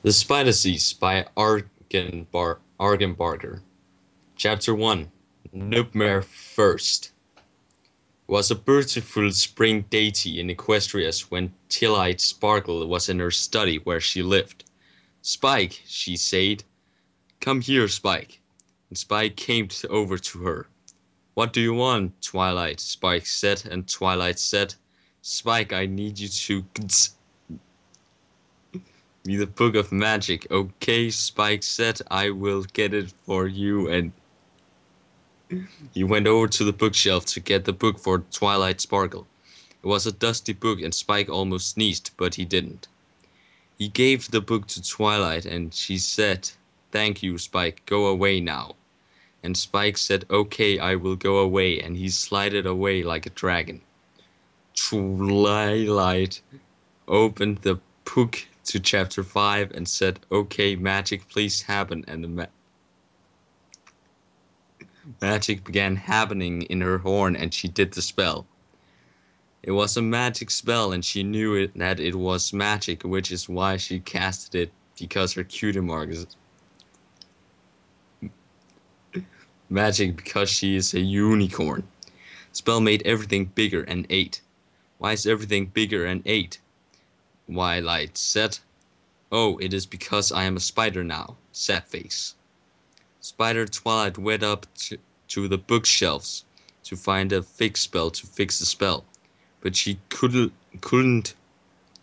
The Spiderses by Argembarger. Chapter 1. Nightmare First. It was a beautiful spring deity in Equestrias when Twilight Sparkle was in her study where she lived. "Spike," she said. "Come here, Spike." And Spike came over to her. "What do you want, Twilight?" Spike said, and Twilight said, "Spike, I need you to me the book of magic." "Okay," Spike said, "I will get it for you." And he went over to the bookshelf to get the book for Twilight Sparkle. It was a dusty book, and Spike almost sneezed, but he didn't. He gave the book to Twilight, and she said, "Thank you, Spike. Go away now." And Spike said, "Okay, I will go away," and he slided away like a dragon. Twilight opened the book to chapter 5 and said, "Okay, magic, please happen." And the magic began happening in her horn, and she did the spell. It was a magic spell, and she knew that it was magic, which is why she casted it, because her cutie mark is magic, because she is a unicorn. Spell made everything bigger and ate. "Why is everything bigger and ate?" Twilight said. "Oh, it is because I am a spider now." Sad face. Spider Twilight went up to the bookshelves to find a fix spell to fix the spell, but she couldn't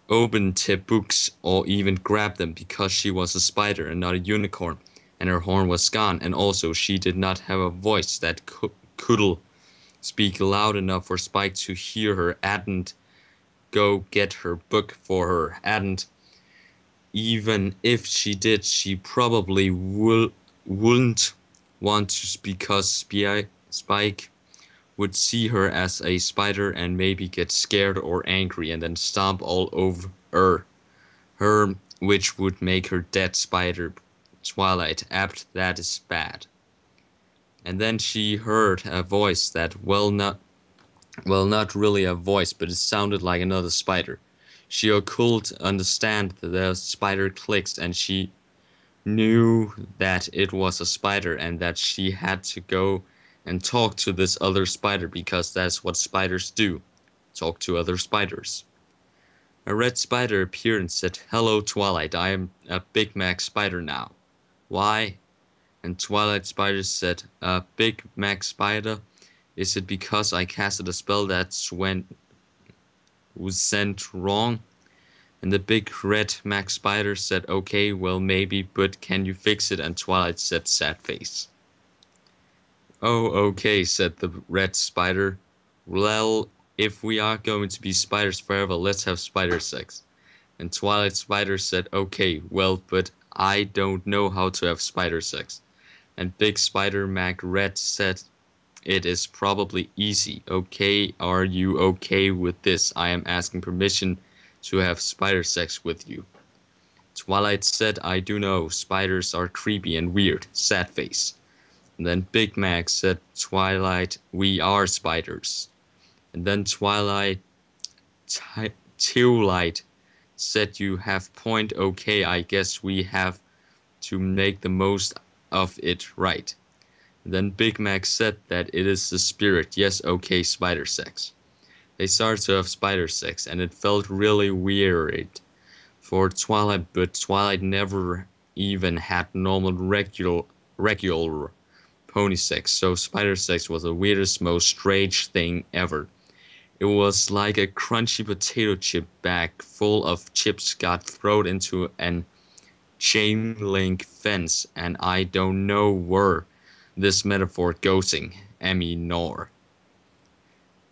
open the books or even grab them because she was a spider and not a unicorn, and her horn was gone, and also she did not have a voice that could speak loud enough for Spike to hear her. Hadn't go get her book for her. Hadn't even if she did, she probably wouldn't want to, because Spike would see her as a spider and maybe get scared or angry and then stomp all over her, which would make her dead. Spider Twilight, apt, that is bad. And then she heard a voice that, not really a voice, but it sounded like another spider. She could understand the spider clicks, and she knew that it was a spider and that she had to go and talk to this other spider, because that's what spiders do, talk to other spiders. A red spider appeared and said, "Hello, Twilight, I am a Big Mac spider now." "Why?" And Twilight Spider said, "A Big Mac spider? Is it because I casted a spell was sent wrong?" And the big red Mac spider said, "Okay, well maybe, but can you fix it?" And Twilight said, sad face. "Oh, okay," said the red spider. "Well, if we are going to be spiders forever, let's have spider sex." And Twilight Spider said, "Okay, well, but I don't know how to have spider sex." And Big Spider Mac Red said, "It is probably easy. Okay, are you okay with this? I am asking permission to have spider sex with you." Twilight said, "I do know. Spiders are creepy and weird." Sad face. And then Big Mac said, "Twilight, we are spiders." And then Twilight said, "You have point. Okay, I guess we have to make the most of it, right?" Then Big Mac said that it is the spirit. Yes, okay, spider sex. They started to have spider sex, and it felt really weird for Twilight, but Twilight never even had normal regular pony sex, so spider sex was the weirdest, most strange thing ever. It was like a crunchy potato chip bag full of chips got thrown into an chain link fence, and I don't know where this metaphor goesing, Emmy nor.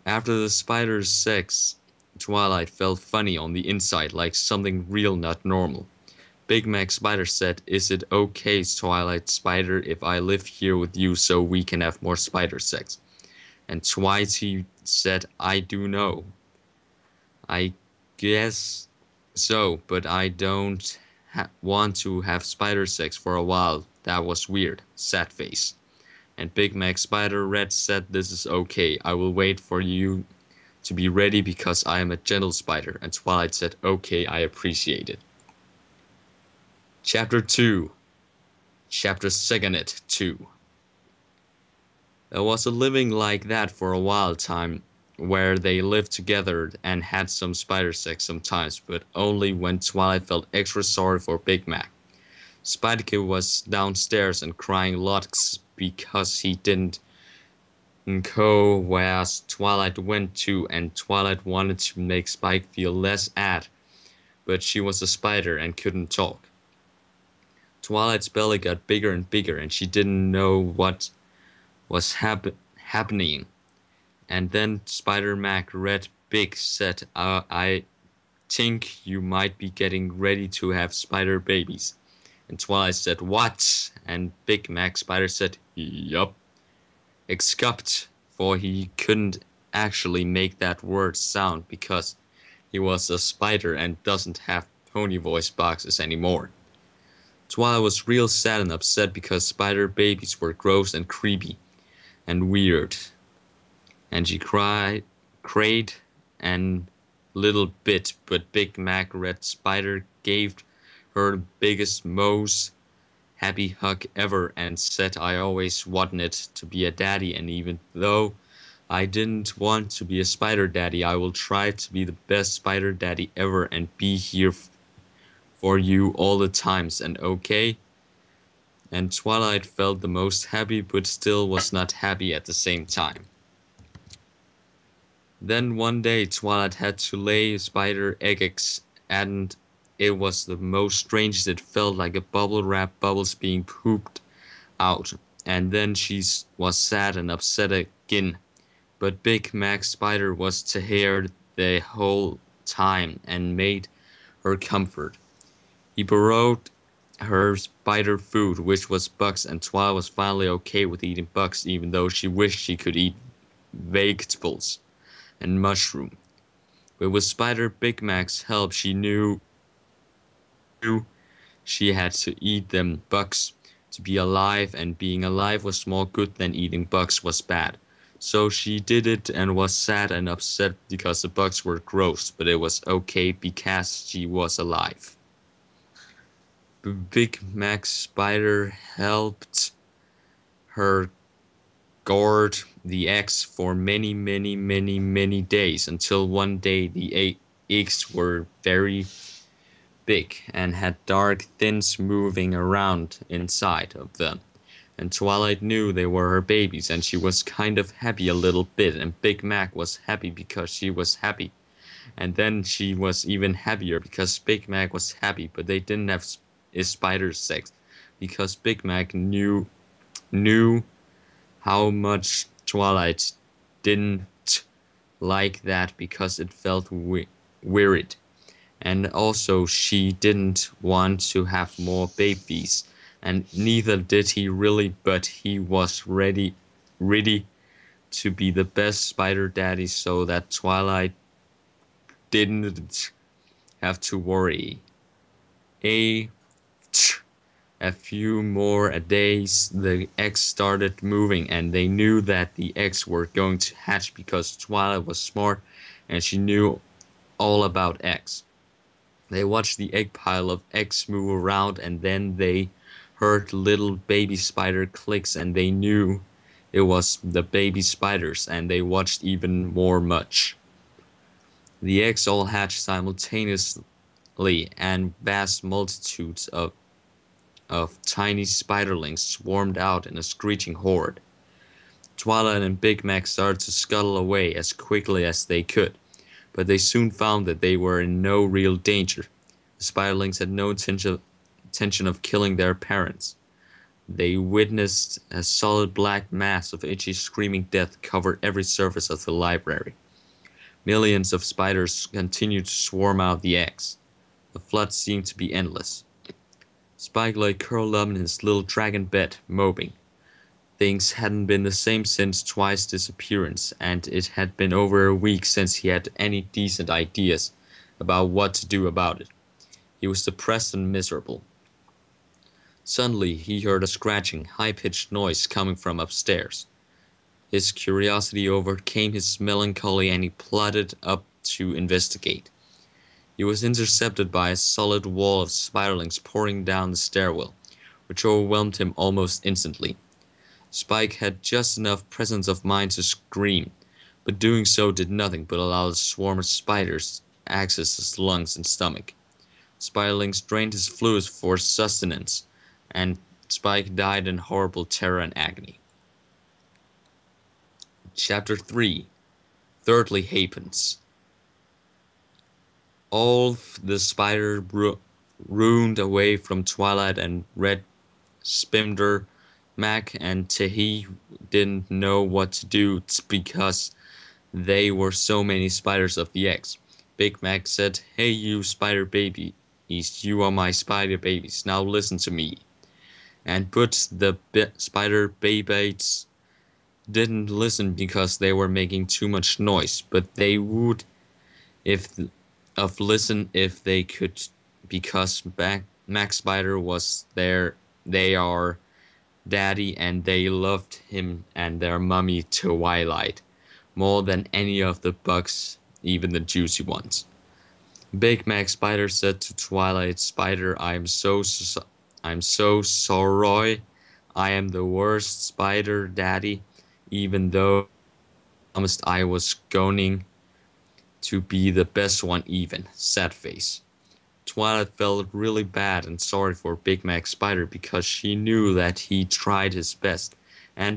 After the spider's sex, Twilight felt funny on the inside, like something real, not normal. Big Mac Spider said, "Is it okay, Twilight Spider, if I live here with you so we can have more spider sex?" And Twilight said, "I do know. I guess so, but I don't want to have spider sex for a while. That was weird." Sad face. And Big Mac Spider Red said, "This is okay. I will wait for you to be ready because I am a gentle spider." And Twilight said, "Okay, I appreciate it." Chapter 2. Chapter 2. There was a living like that for a while time, where they lived together and had some spider sex sometimes, but only when Twilight felt extra sorry for Big Mac. Spiderkid was downstairs and crying lots because he didn't go where Twilight went to, and Twilight wanted to make Spike feel less at, but she was a spider and couldn't talk. Twilight's belly got bigger and bigger, and she didn't know what was happening. And then Spider-Mac Red Big said, I think you might be getting ready to have spider babies. And Twilight said, what? And Big Mac Spider said, yup. Except for he couldn't actually make that word sound because he was a spider and doesn't have pony voice boxes anymore. Twilight was real sad and upset because spider babies were gross and creepy and weird. And she cried and little bit, but Big Mac Red Spider gave her the biggest, most happy hug ever and said I always wanted to be a daddy, and even though I didn't want to be a spider daddy, I will try to be the best spider daddy ever and be here for you all the times, and okay? And Twilight felt the most happy, but still was not happy at the same time. Then one day Twilight had to lay spider eggs, and it was the most strangest. It felt like a bubble wrap bubbles being pooped out. And then she was sad and upset again. But Big Mac Spider was to hear the whole time and made her comfort. He borrowed her spider food, which was bugs, and Twilight was finally okay with eating bugs, even though she wished she could eat vegetables and mushroom. But with Spider Big Mac's help, she knew she had to eat them bugs to be alive, and being alive was more good than eating bugs was bad. So she did it and was sad and upset because the bugs were gross, but it was okay because she was alive. Big Mac Spider helped her guard the eggs for many days, until one day the eggs were very big and had dark things moving around inside of them. And Twilight knew they were her babies, and she was kind of happy a little bit, and Big Mac was happy because she was happy. And then she was even happier because Big Mac was happy, but they didn't have spider sex because Big Mac knew how much Twilight didn't like that because it felt weird. And also she didn't want to have more babies, and neither did he really, but he was ready to be the best spider daddy so that Twilight didn't have to worry. A few more days, the eggs started moving, and they knew that the eggs were going to hatch because Twilight was smart and she knew all about eggs. They watched the egg pile of eggs move around, and then they heard little baby spider clicks, and they knew it was the baby spiders, and they watched even more much. The eggs all hatched simultaneously, and vast multitudes of tiny spiderlings swarmed out in a screeching horde. Twilight and Big Mac started to scuttle away as quickly as they could, but they soon found that they were in no real danger. The spiderlings had no intention of killing their parents. They witnessed a solid black mass of itchy screaming death cover every surface of the library. Millions of spiders continued to swarm out the eggs. The flood seemed to be endless. Spike lay curled up in his little dragon bed, moping. Things hadn't been the same since Twice's disappearance, and it had been over a week since he had any decent ideas about what to do about it. He was depressed and miserable. Suddenly, he heard a scratching, high-pitched noise coming from upstairs. His curiosity overcame his melancholy, and he plodded up to investigate. He was intercepted by a solid wall of spiderlings pouring down the stairwell, which overwhelmed him almost instantly. Spike had just enough presence of mind to scream, but doing so did nothing but allow the swarm of spiders to access his lungs and stomach. Spiderlings drained his fluids for sustenance, and Spike died in horrible terror and agony. Chapter 3. Thirdly Happens. All the spider ruined away from Twilight and Red Spimder, Mac and Tehi didn't know what to do because they were so many spiders of the eggs. Big Mac said, "Hey you spider babies, you are my spider babies, now listen to me." And but the spider babies didn't listen because they were making too much noise, but they would if listen if they could, because Max Spider was their daddy, and they loved him and their mummy Twilight more than any of the bugs, even the juicy ones. Big Mac Spider said to Twilight Spider, I'm so sorry. I am the worst spider daddy, even though I promised I was going to be the best one even. Sad face. Twilight felt really bad and sorry for Big Mac Spider because she knew that he tried his best,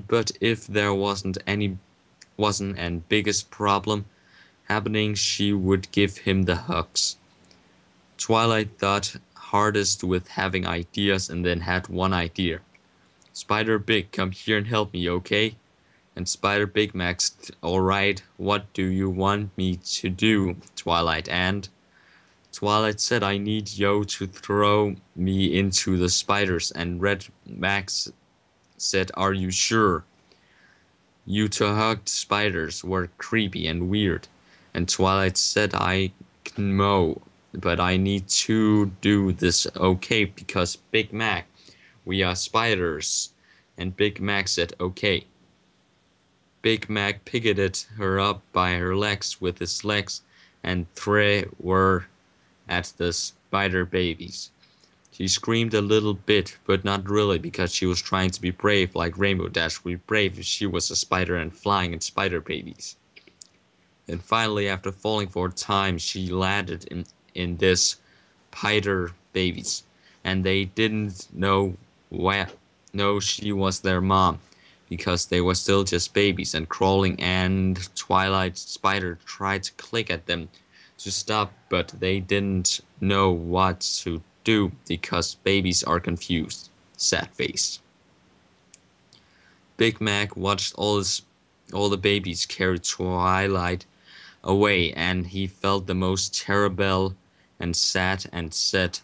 but if there wasn't an biggest problem happening, she would give him the hugs. Twilight thought hardest with having ideas and then had one idea. "Spider Big, come here and help me, okay?" And Spider Big Max, "Alright, what do you want me to do, Twilight?" And Twilight said, "I need you to throw me into the spiders." And Red Max said, "Are you sure?" You two hugged spiders were creepy and weird. And Twilight said, "I know, but I need to do this, okay, because Big Mac, we are spiders." And Big Mac said, "Okay." Big Mac picked her up by her legs with his legs and threw her at the spider babies. She screamed a little bit, but not really, because she was trying to be brave like Rainbow Dash would be brave if she was a spider and flying at spider babies. And finally, after falling for a time, she landed in this spider babies, and they didn't know she was their mom, because they were still just babies and crawling, and Twilight Spider tried to click at them to stop, but they didn't know what to do because babies are confused. Sad face. Big Mac watched all the babies carry Twilight away, and he felt the most terrible and sad and said,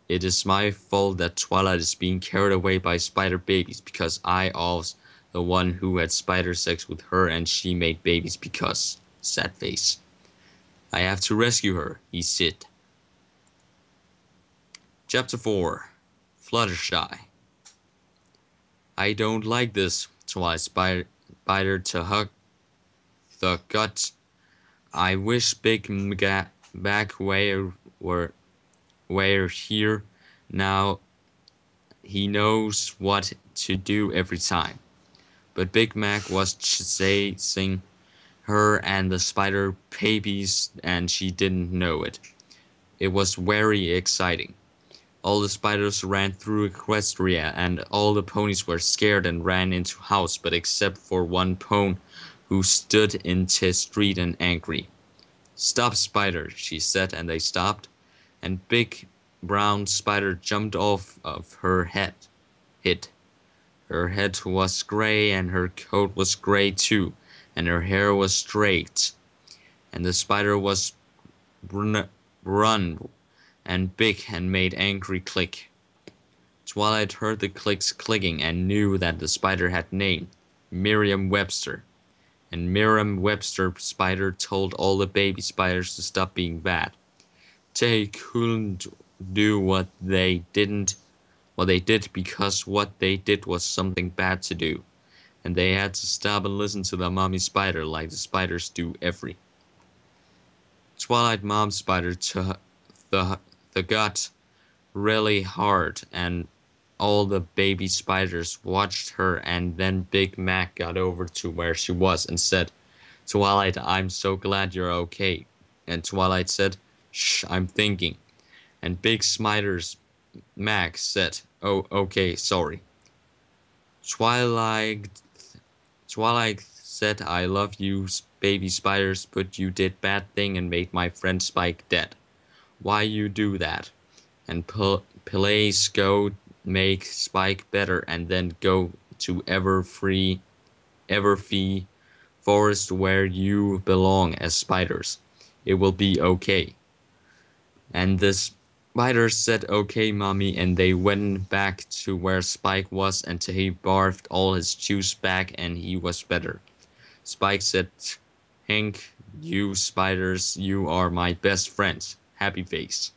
"It is my fault that Twilight is being carried away by spider babies, because I was the one who had spider sex with her and she made babies because." Sad face. "I have to rescue her," he said. Chapter 4. Fluttershy. "I don't like this," Twilight Spider to hug the gut. "I wish Big Mac were here. Now he knows what to do every time." But Big Mac was chasing her and the spider babies, and she didn't know it. It was very exciting. All the spiders ran through Equestria, and all the ponies were scared and ran into house, but except for one pony who stood in the street and angry. "Stop, Spider," she said, and they stopped. And Big Brown Spider jumped off of her head. Her head was gray, and her coat was gray too, and her hair was straight. And the spider was run and big and made angry click. Twilight heard the clicks clicking and knew that the spider had name, Merriam-Webster. And Merriam-Webster Spider told all the baby spiders to stop being bad. They couldn't do what they did because what they did was something bad to do, and they had to stop and listen to the mommy spider like the spiders do every. Twilight Mom Spider the gut really hard, and all the baby spiders watched her, and then Big Mac got over to where she was and said, Twilight, I'm so glad you're okay. And Twilight said, Shh, I'm thinking. And Big Spiders Mac said, Oh, okay, sorry. Twilight Twilight said, I love you, baby spiders, but you did bad thing and made my friend Spike dead. Why you do that? And please go make Spike better and then go to Everfree Forest where you belong as spiders. It will be okay. And the spiders said okay, mommy, and they went back to where Spike was until he barfed all his juice back and he was better. Spike said, Hank, you spiders, you are my best friends. Happy face.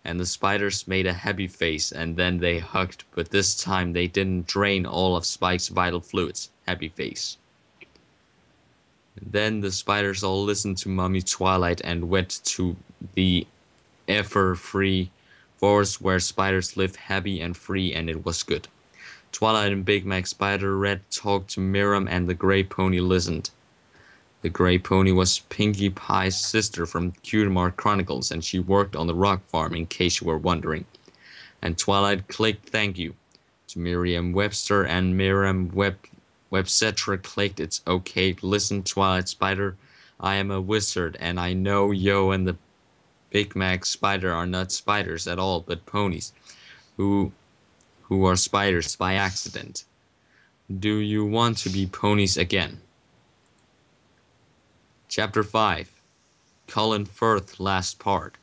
And the spiders made a happy face and then they hugged, but this time they didn't drain all of Spike's vital fluids. Happy face. Then the spiders all listened to Mommy Twilight and went to the Everfree Forest where spiders live happy and free, and it was good. Twilight and Big Mac Spider Red talked to Miriam and the Grey Pony listened. The Grey Pony was Pinkie Pie's sister from Cutemar Chronicles, and she worked on the rock farm in case you were wondering. And Twilight clicked thank you to Merriam Webster, and Merriam Webster clicked it's okay. Listen, Twilight Spider, I am a wizard, and I know Yo and the Big Mac Spider are not spiders at all, but ponies, who are spiders by accident. Do you want to be ponies again? Chapter 5 Colin Firth Last Part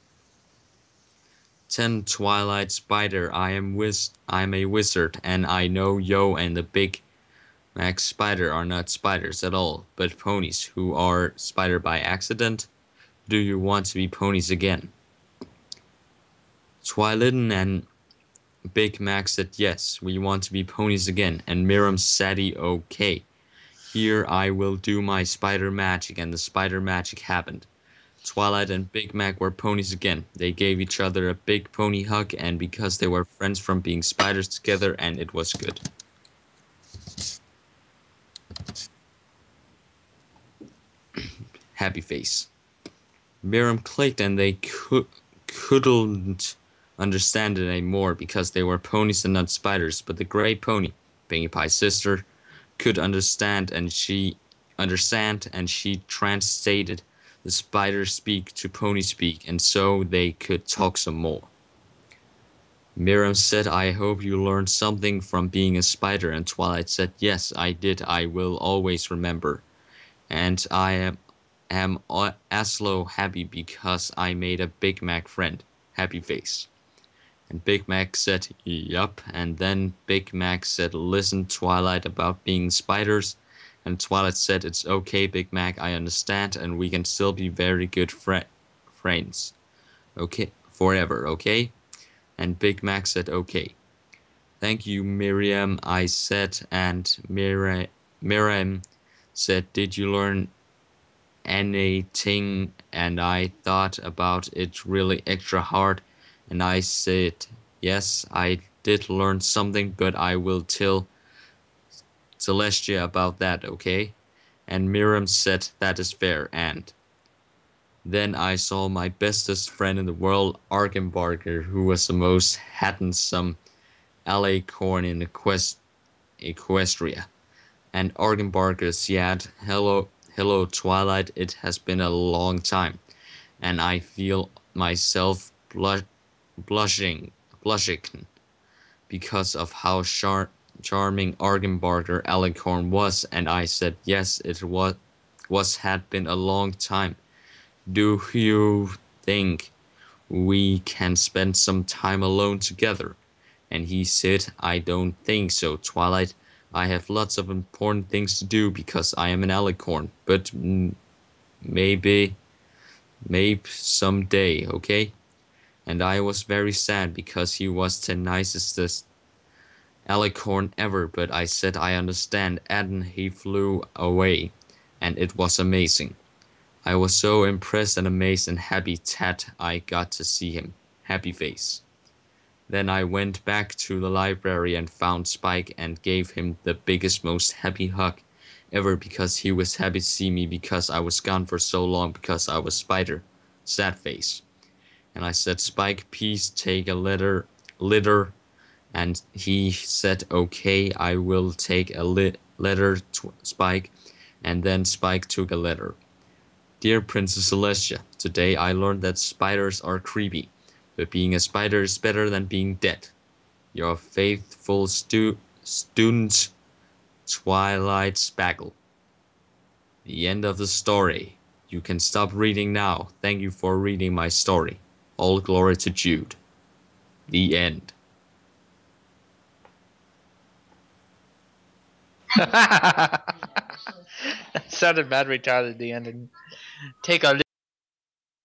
10 Twilight Spider, I am a wizard, and I know Yo and the Big Mac Spider are not spiders at all, but ponies, who are spider by accident. Do you want to be ponies again? Twilight and Big Mac said yes, we want to be ponies again, and Miriam said okay. Here I will do my spider magic, and the spider magic happened. Twilight and Big Mac were ponies again. They gave each other a big pony hug, and because they were friends from being spiders together, and it was good. Happy face. Miriam clicked and they couldn't understand it anymore because they were ponies and not spiders, but the Grey Pony, Pinkie Pie's sister, could understand and she translated the spider speak to pony speak, and so they could talk some more. Miriam said, I hope you learned something from being a spider, and Twilight said, yes, I did. I will always remember. And I am Aslo happy because I made a Big Mac friend. Happy face. And Big Mac said, yup. And then Big Mac said, listen, Twilight, about being spiders. And Twilight said, it's okay, Big Mac, I understand, and we can still be very good friends. Okay, forever, okay? And Big Mac said, okay. Thank you, Miriam, I said, and Miriam said, did you learn anything? And I thought about it really extra hard, and I said, yes, I did learn something, but I will tell Celestia about that, okay? And Miriam said, that is fair, and then I saw my bestest friend in the world, Argembarger, who was the most handsome alicorn in Equestria. And Argembarger said, hello, Twilight, it has been a long time, and I feel myself blushing because of how charming Argembarger alicorn was, and I said, yes, it had been a long time. Do you think we can spend some time alone together? And he said, I don't think so, Twilight. I have lots of important things to do because I am an alicorn, but maybe someday, okay? And I was very sad because he was the nicest alicorn ever, but I said I understand, and he flew away, and it was amazing. I was so impressed and amazed and happy that I got to see him. Happy face. Then I went back to the library and found Spike and gave him the biggest, most happy hug ever because he was happy to see me because I was gone for so long because I was Spider. Sad face. And I said, Spike, please take a letter. And he said, okay, I will take a letter to Spike. And then Spike took a letter. Dear Princess Celestia, today I learned that spiders are creepy, but being a spider is better than being dead. Your faithful student, Twilight Spaggle. The end of the story. You can stop reading now. Thank you for reading my story. All glory to Jude. The end. That sounded bad retarded at the end. And take a